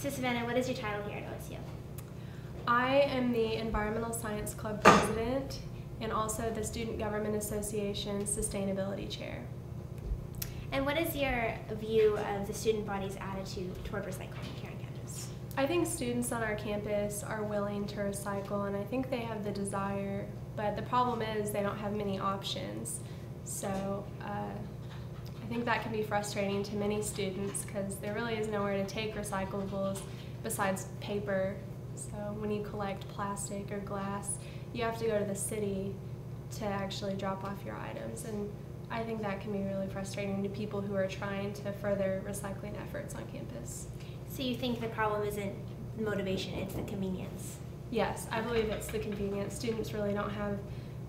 So Savannah, what is your title here at OSU? I am the Environmental Science Club President and also the Student Government Association Sustainability Chair. And what is your view of the student body's attitude toward recycling here on campus? I think students on our campus are willing to recycle, and I think they have the desire, but the problem is they don't have many options. So I think that can be frustrating to many students because there really is nowhere to take recyclables besides paper. So when you collect plastic or glass, you have to go to the city to actually drop off your items. And I think that can be really frustrating to people who are trying to further recycling efforts on campus. So you think the problem isn't motivation, it's the convenience? Yes, I believe it's the convenience. Students really don't have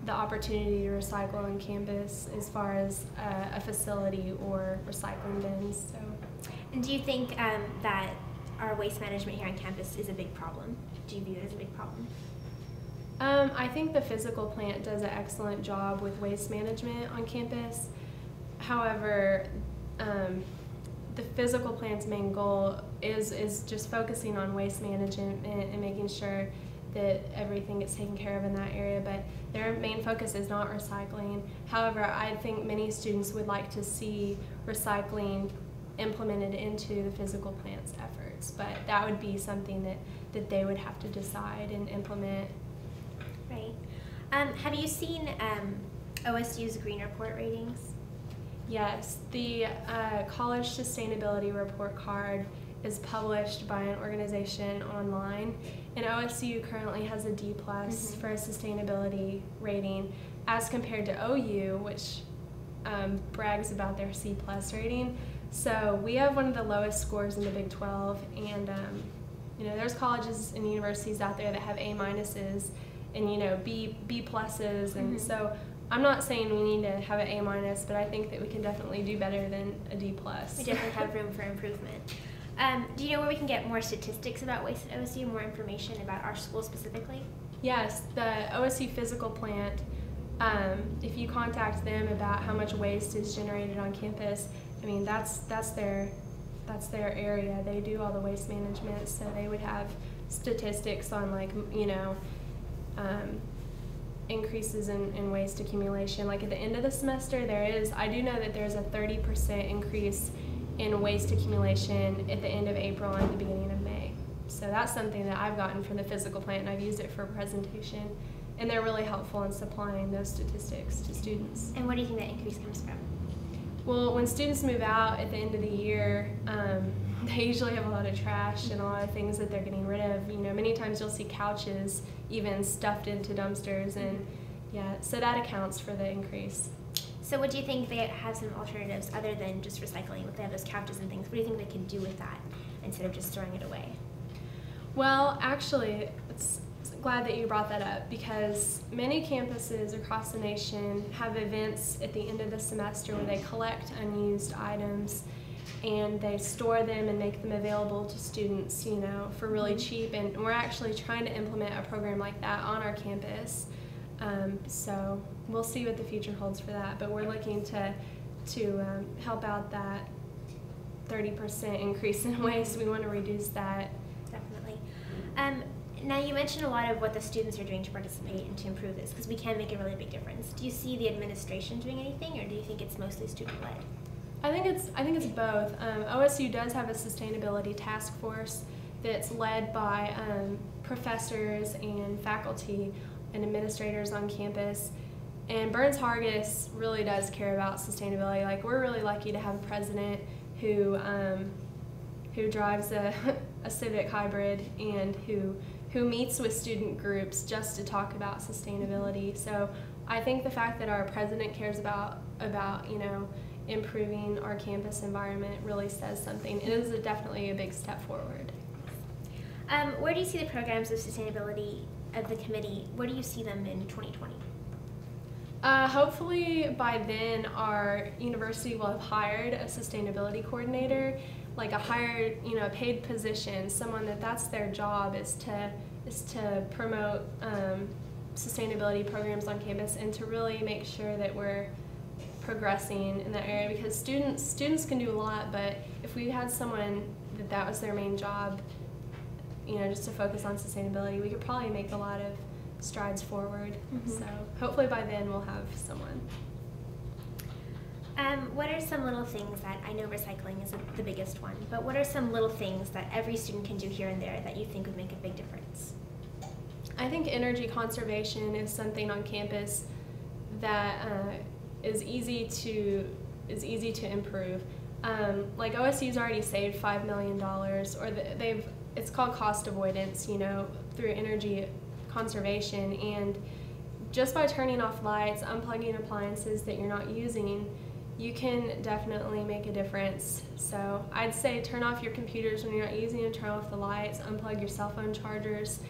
the opportunity to recycle on campus as far as a facility or recycling bins. So. And do you think that our waste management here on campus is a big problem? Do you view it as a big problem? I think the physical plant does an excellent job with waste management on campus. However, the physical plant's main goal is just focusing on waste management and making sure that everything gets taken care of in that area, but their main focus is not recycling. However, I think many students would like to see recycling implemented into the physical plant's efforts, but that would be something that they would have to decide and implement. Right. Have you seen OSU's Green Report ratings? Yes, the College Sustainability Report Card is published by an organization online, and OSU currently has a D+ for a sustainability rating as compared to OU, which brags about their C+ rating. So we have one of the lowest scores in the Big 12, and there's colleges and universities out there that have A- and B+, and so I'm not saying we need to have an A-, but I think that we can definitely do better than a D+. We definitely have room for improvement. Do you know where we can get more statistics about waste at OSU, more information about our school specifically? Yes, the OSU physical plant, if you contact them about how much waste is generated on campus, I mean, that's their area. They do all the waste management, so they would have statistics on, like, increases in waste accumulation. Like at the end of the semester, I do know that there's a 30% increase in waste accumulation at the end of April and the beginning of May. So that's something that I've gotten from the physical plant, and I've used it for a presentation, and they're really helpful in supplying those statistics to students. And where do you think that increase comes from? Well, when students move out at the end of the year, they usually have a lot of trash and a lot of things that they're getting rid of. Many times you'll see couches even stuffed into dumpsters, and yeah, so that accounts for the increase. So what do you think they have some alternatives other than just recycling? If they have those couches and things, what do you think they can do with that instead of just throwing it away? Well, actually, it's glad that you brought that up, because many campuses across the nation have events at the end of the semester where they collect unused items and they store them and make them available to students, for really cheap. And we're actually trying to implement a program like that on our campus. So we'll see what the future holds for that, but we're looking to help out that 30% increase in waste. We want to reduce that. Definitely. Now you mentioned a lot of what the students are doing to participate and to improve this, because we can make a really big difference. Do you see the administration doing anything, or do you think it's mostly student-led? I think it's both. OSU does have a sustainability task force that's led by professors and faculty and administrators on campus. And Burns-Hargis really does care about sustainability. Like, we're really lucky to have a president who drives a Civic Hybrid and who meets with student groups just to talk about sustainability. So I think the fact that our president cares about improving our campus environment really says something. It is definitely a big step forward. Where do you see the programs of sustainability of the committee? Where do you see them in 2020? Hopefully by then our university will have hired a sustainability coordinator, like a hired, paid position, someone that's their job is to promote sustainability programs on campus and to really make sure that we're progressing in that area, because students can do a lot, but if we had someone that was their main job, just to focus on sustainability, we could probably make a lot of strides forward. Mm-hmm. So hopefully by then we'll have someone. What are some little things that, I know recycling is the biggest one, but what are some little things that every student can do here and there that you think would make a big difference? I think energy conservation is something on campus that is easy to improve. Like OSU's already saved $5 million, or it's called cost avoidance, through energy conservation, and just by turning off lights, unplugging appliances that you're not using, you can definitely make a difference. So I'd say turn off your computers when you're not using them, turn off the lights, unplug your cell phone chargers,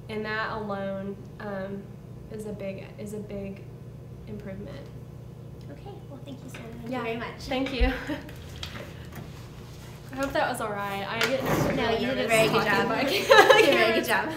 and that alone is a big improvement. Okay, well thank you, Shannon. Thank you very much. Thank you. I hope that was all right. I get nervous. No, you did a very good job. You You did a very good job.